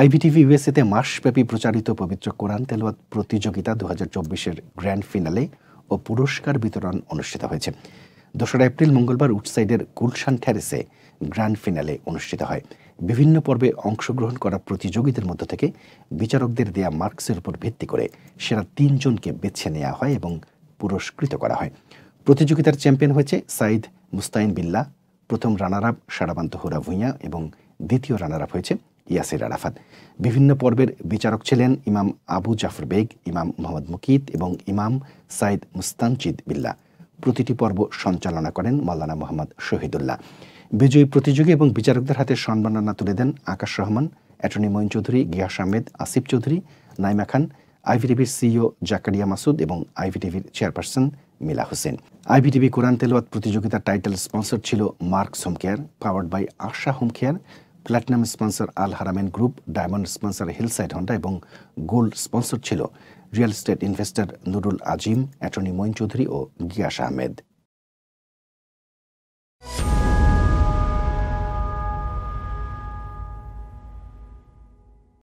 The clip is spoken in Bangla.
আইবিটিভি ইউএসএতে মাসব্যাপী প্রচারিত পবিত্র কোরআন তেলাওয়াত প্রতিযোগিতা 2024-এর গ্র্যান্ড ফিনালে ও পুরস্কার বিতরণ অনুষ্ঠিত হয়েছে। 2 এপ্রিল মঙ্গলবার উডসাইডের গুলশান ট্যারেসে গ্র্যান্ড ফিনালে অনুষ্ঠিত হয়। বিভিন্ন পর্বে অংশগ্রহণ করা প্রতিযোগীদের মধ্য থেকে বিচারকদের দেয়া মার্কসের উপর ভিত্তি করে সেরা 3 জনকে বেছে নেওয়া হয় এবং পুরস্কৃত করা হয়। প্রতিযোগিতার চ্যাম্পিয়ন হয়েছে সাইদ মুস্তাইন বিল্লাহ, প্রথম রানার আপ শারাবান্ত হুরা ভুঁইয়া এবং দ্বিতীয় রানার আপ হয়েছে ইয়াসির আরাফাত। বিভিন্ন পর্বের বিচারক ছিলেন ইমাম আবু জাফর বেগ, ইমাম মোহাম্মদ মুকিত এবং ইমাম সাইদ মুস্তানজিদ বিল্লাহ। প্রতিটি পর্ব সঞ্চালনা করেন মাওলানা মোহাম্মদ শহীদুল্লাহ। বিজয়ী প্রতিযোগী এবং বিচারকদের হাতে সম্মাননা তুলে দেন আকাশ রহমান, অ্যাটর্নি মঈন চৌধুরী, গিয়াস আহমেদ, আসিফ চৌধুরী, নাইমা খান, আইভিটিভির সিইও জাকারিয়া মাসুদ এবং আইভিটিভির chairperson Mila Hossain. IVTV Quran তেলাওয়াত প্রতিযোগিতার টাইটেল স্পন্সর ছিল Marks home care, powered by Asha home care. Platinum sponsor Al Haramain group, diamond sponsor Hillside Honda এবং গোল্ড স্পন্সর ছিল real estate investor Nurul Azim, attorney Moin Chowdhury ও গিয়াস আহমেদ।